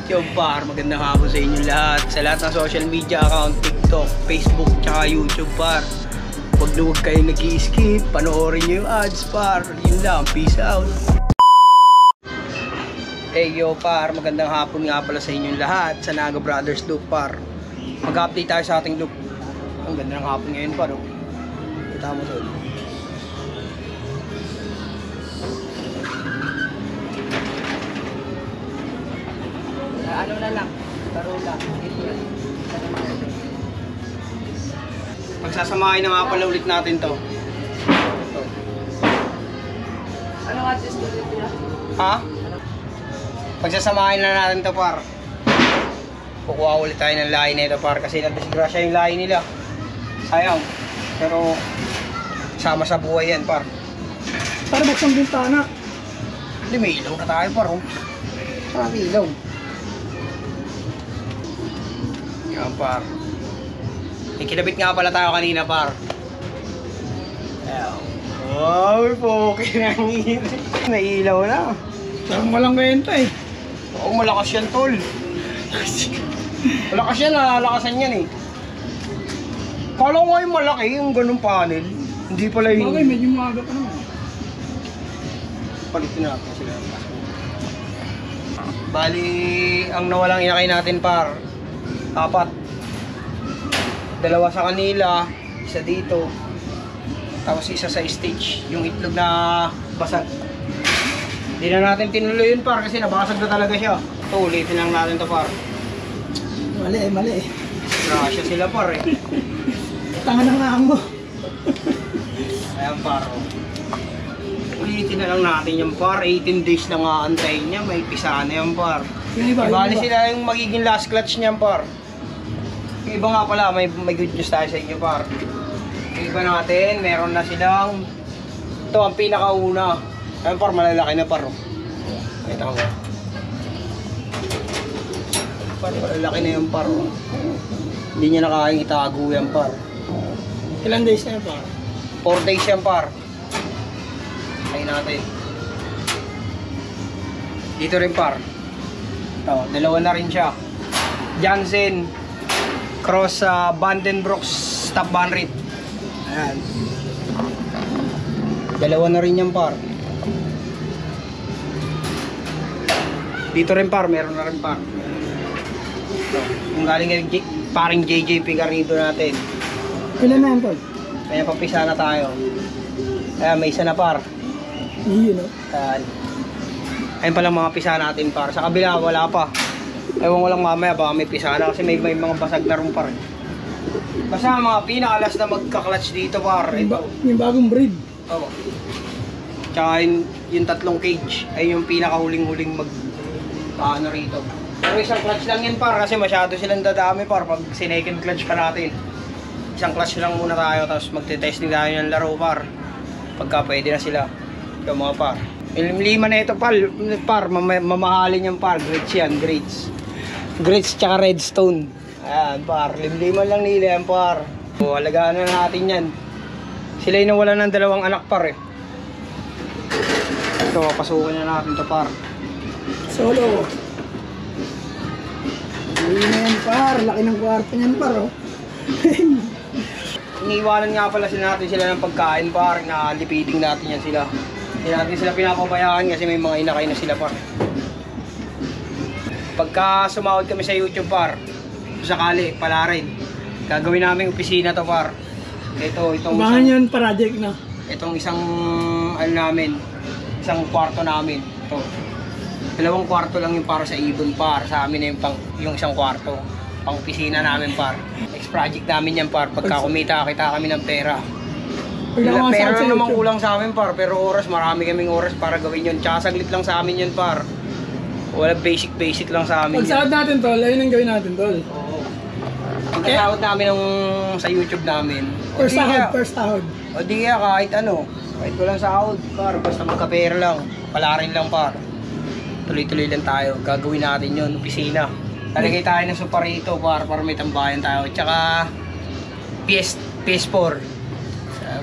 Yo par, magandang hapon sa inyo lahat. Sa lahat ng social media account, TikTok, Facebook, tsaka YouTube par. Huwag na huwag kayong nag-i-skip. Panoorin nyo yung ads par. Yun lang, peace out. Hey yo par, magandang hapon nga pala sa inyong lahat. Sa Naga Brothers Loop par. Mag-update tayo sa ating loop. Ang ganda ng hapon ngayon par. Oh. Kita mo doon. Ano na lang, tarula. Pagsasamahin na nga pala ulit natin to. Ito. Ano nga test ulit nila? Ha? Pagsasamahin na natin to par. Kukuha ulit tayo ng lahi nito par kasi nadisgrasya yung lahi nila. Sayang. Pero sama sa buhay yan par. Para magsang bintana. Hindi, may ilaw na tayo par. Oh. Sabi ilaw. Yan par. Kinabit nga pala tayo kanina par. Wow, poke na ang nailaw na. Parang walang kwenta eh. Oo, malakas yan tol. Malakas yan, nalalakasan yan eh. Kala ko nga yung malaki yung ganung panel. Hindi pala yung... Okay, medyo maaga pa naman. Palitin natin sila. Bali, ang nawalang inakay natin par. 4. 2 sa kanila, isa dito. Tapos isa sa stage, yung itlog na basag. Hindi na natin tinuloy yun par kasi nabasag na talaga siya. Ito, ulitin lang natin to par. Mali eh. Grasya sila par eh. Tanga na nga mo. Ayan par. Ulitin na lang natin yung par. 18 days na nga antayin niya. May pisa na yan par. Ibali sila yung magiging last clutch niyan par. Yung iba nga pala, may good news tayo sa inyo par. Yung iba natin, meron na silang ito ang pinakauna. Ayan par, malalaki na par. Ito mo. Par, malalaki na yung par. Hindi niya na kayang itago yan par. Ilang days na yan par? 4 days yan par. Ayun natin. Dito rin par. Ito, 2 na rin siya. Jansen cross Vandenbrooks Top Banrit. Ayan. 2 na rin yan par. Dito rin par, meron na rin par. Yung galing yung paring JJ Pigarnido natin. Ilan na yan tol? Kaya papisa na tayo. Ayan, may isa na par. Iyon o. Ayan. Ayun palang mga pisa natin par. Sa kabila wala pa. Ewan ko lang mamaya baka may pisa na kasi may mga basag na rin par. Basta mga pinakalas na magka-clutch dito par. Yung bagong breed. Oo. Tsaka yung 3 cage ay yung pinakahuling-huling ano rito. Pero isang clutch lang yan par kasi masyado silang dadami par pag sinecond clutch pa natin. Isang clutch lang muna tayo tapos magte-testing tayo ng laro par. Pagka pwede na sila. Ito mga par. Lima na ito par, mamahalin yung par. Grades yan, grades. Grades tsaka redstone. Ayan par, limliman lang nila yan par. So, alagaan na natin yan. Sila yung nawalan ng 2 anak par eh. Ito, pasukin na natin ito par. Solo. Hindi na yan par, laki ng kwarto niyan par oh. Iniiwanan nga pala natin sila ng pagkain par, na lipiding natin yan sila. Hindi natin sila pinapabayaan kasi may mga inakay na sila par. Pagka sumahod kami sa YouTube par, sakali, pala rin. Gagawin namin opisina to par. Itong Abangan yun project na. Itong isang ano namin, isang kwarto namin. Ito. 2 kwarto lang yung para sa ibon par. Sa amin na yung isang kwarto. Pang opisina namin par. Next project namin yan par. Pagka kumita kami ng pera. Pera lang naman kulang sa amin par. Pero oras, marami kaming oras para gawin yun. Tsaka saglit lang sa amin yun par. Wala basic lang sa amin. Pag sahod natin tol, ayun ang gawin natin tol. Oo. Ang kasahod namin sa YouTube namin. First sahod. O di kaya kahit ano. Kahit walang sahod par. Basta magkapera lang. Palarin lang par. Tuloy-tuloy lang tayo. Gagawin natin yun. Opisina. Talagay tayo ng suparito para may tambayan tayo. Tsaka PS4.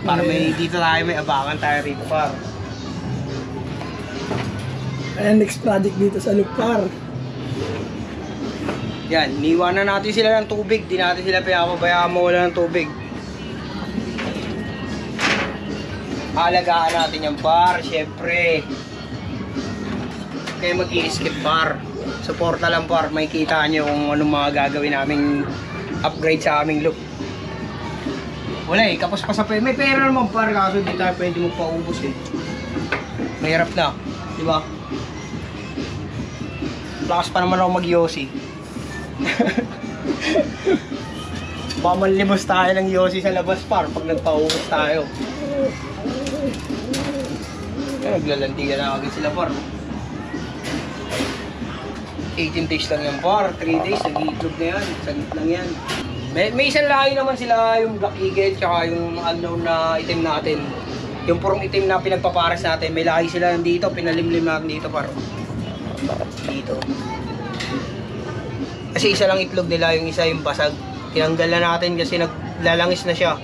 Para may dito tayo, may abangan tayo rito par. Ayan, next project dito sa Lupar. Yan, iniwanan natin sila ng tubig. Di natin sila pinapabayaan mawala ng tubig. Alagaan natin yan par, syempre. Kaya mag-i-skip par. Suporta lang par, may kita nyo kung anong mga gagawin naming upgrade sa aming loop. Wala eh, kapos pa sa pera. May pera naman par, kaso di tayo pwede magpaubos eh. Mahirap na, di ba? Lakas pa naman ako mag-yosi. Mamanlimos tayo ng yosi sa labas par pag nagpaubos tayo. Naglalandigan na agad sila par. 18 days lang yan par, 3 days, nag-iitlog na yan, saglit lang yan. May isang lahi naman sila, yung black eagle, tsaka yung unknown na itim natin. Yung purong itim na pinagpapares natin, may lahi sila dito, pinalimlim natin dito par. Dito. Kasi isa lang itlog nila, yung isa yung basag. Tinanggal na natin kasi naglalangis na siya.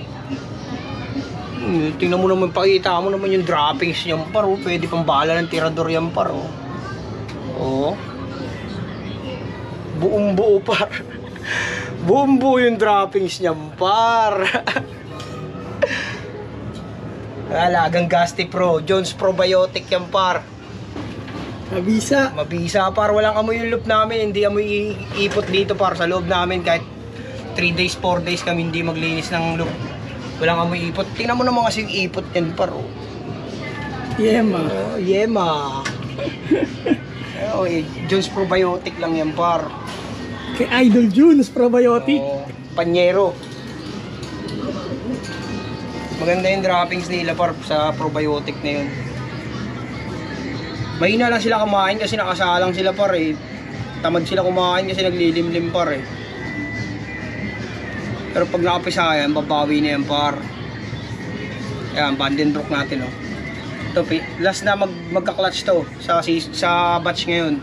Tingnan mo naman, pakita mo naman yung droppings niyan par, oh. Pwede pang bala ng tirador yan par, oh. Oh. Buong buo par. Buong buo yung droppings niyan par. Alagang Gasti Pro, Jones Probiotic yan par. Mabisa. Mabisa par, walang amoy yung loop namin, hindi amoy ipot dito par sa loob namin kahit 3 days, 4 days kami hindi maglinis ng loop. Walang amoy ipot. Tingnan mo naman kasi yung ipot yan par, oh. Yema. Oh, yema. Oh, Jones Probiotic lang yan par. Kay Idol Junes Probiotic. Oh, Panyero. Maganda yung droppings nila par sa probiotic na yun. Mahina lang sila kumain kasi nakasalang sila par eh. Tamad sila kumain kasi naglilimlim par eh. Pero pag nakapisayan, babawi na yan par. Ayan, Vandenbroek natin oh. Ito, last na magka-clutch to sa batch ngayon.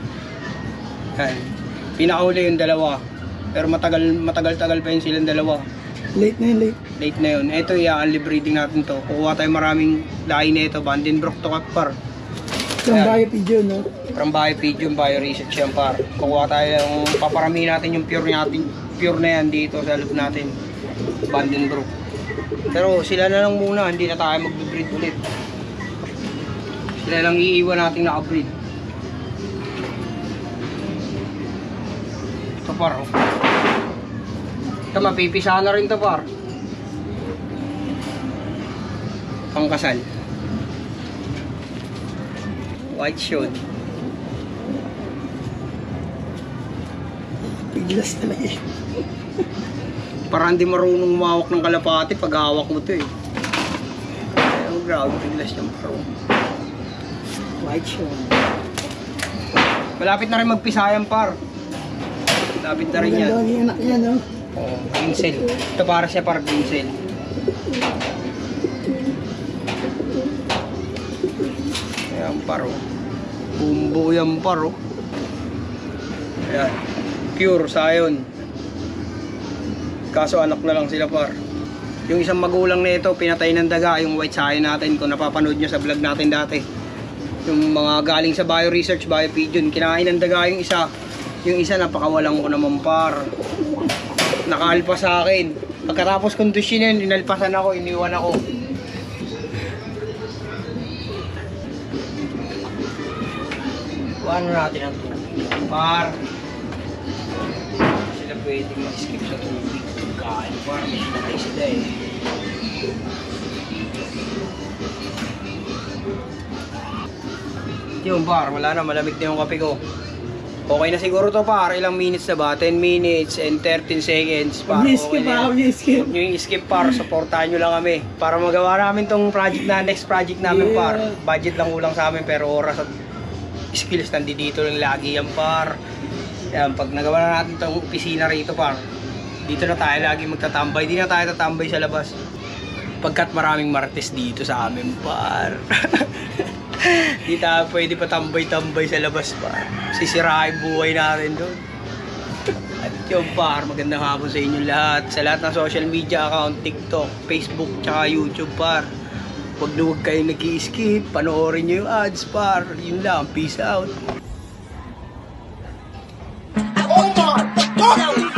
Ayan. Pinakauli yung dalawa. Pero matagal-tagal pa yun silang dalawa. Late na yun, late. Late na yun. Ito, i-early breeding natin to. Kukuha tayo maraming lahi na ito. Vandenbroek to par. From Bio-Pigeon, no? From Bio-Pigeon, Bio-Research yan par. Kukuha tayo yung paparami natin yung pure na yan dito sa loob natin. Vandenbroek. Pero sila na lang muna, hindi na tayo mag-breed ulit. Sila lang iiwan natin naka-breed. Ito par, oh. Ito, mapipisa na rin ito par. Pangkasal. White showed. Piglas talaga eh. Parang hindi marunong umawak ng kalapati pag hawak mo ito eh. Ay, oh, grabe, piglas yung pro. White showed. Malapit na rin magpisayan par. Malapit na rin yan. Maganda yung anak niya, no? Oh, ginsel. Ito para siya para ginsel. Ayan paro. Bumbo yan paro. Ayan. Pure sayon. Kaso anak na lang sila par. Yung isang magulang na ito, pinatay ng daga yung white sayon natin kung napapanood nyo sa vlog natin dati. Yung mga galing sa Bio-Research, Bio-Pigeon, kinain ng daga yung isa. Yung isa napakawalang ko naman par. Nakaalpa sa akin. Pagkatapos kong dushinin, inalpasan ako, iniwan ako. Paano natin ang tubig? Par. Sila pwedeng mag-skip sa tubig. Kain par, may sinakay sila eh. Yung par, wala na, malamig na yung kape ko. Okay na siguro to par, ilang minutes na ba? 10 minutes and 13 seconds par. Skip pa, skip. Huwag nyo yung skip par, supportahan nyo lang kami. Para magawa namin tong project na, next project namin par. Budget lang ulang sa amin pero oras at skills nandito lang lagi yan par. Yan, pag nagawa na natin tong opisina rito par, dito na tayo lagi magtatambay. Di na tayo tatambay sa labas. Pagkat maraming martes dito sa amin par. Di tayo pwede pa tambay-tambay sa labas pa. Sisirain buhay natin doon. At yun par, magandang hapon sa inyo lahat. Sa lahat ng social media account, TikTok, Facebook, tsaka YouTube par. Huwag na huwag kayong nag-i-skip. Panoorin nyo yung ads par. Yun lang, peace out. Oh my God! Now